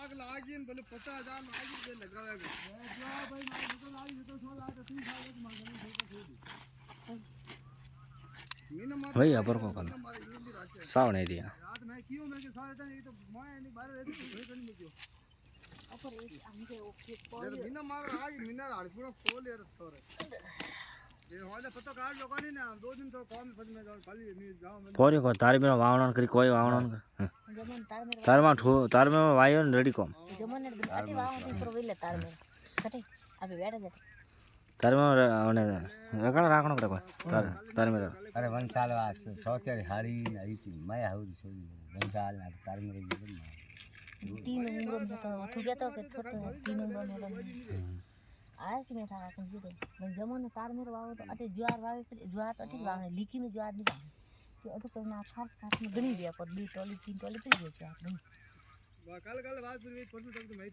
लाख लागी बोले 50,000 लागी दे लगावेगा भाई मार तो लागी तो 100 लाख 30 साल की मांगनी वही अपर को कल साव नहीं दिया रात मैं क्यों मैं के सारे ये तो मैं नहीं बाहर रहती कोई नहीं मुझे अपर एक हमके ओके कोई बिना मार आज मिना हाड़ पूरा खोल यार तोरे ये वाला पता काट लोग नहीं ना 2 दिन तो काम फज में जाओ खाली नहीं जाओ मैं फोरी को तारी में वावण करी कोई वावण जमन तार में ठो तार में वायो रेडी को जमन ने अटी वावती पर वेले तार में कटे अबे बैठ जा तार में ओने रखण राखण पड़े को तार में अरे वंशाल वा 76 हाड़ी आई थी मैं हाउरी सोई वंशाल ना तार में रही तीन उम्र में तो तू जाता के छोटे तीन उम्र में आयस में था कन जो मैं जमन तार में वाव तो अटे ज्वार वावे ज्वार तो अटे वावे लीकी में ज्वार नहीं वावे कि अटे करना खास खास में गणी दिया पर 2 टोली 3 टोली पे गयो ज्वार कल बात परसों तक तो मैं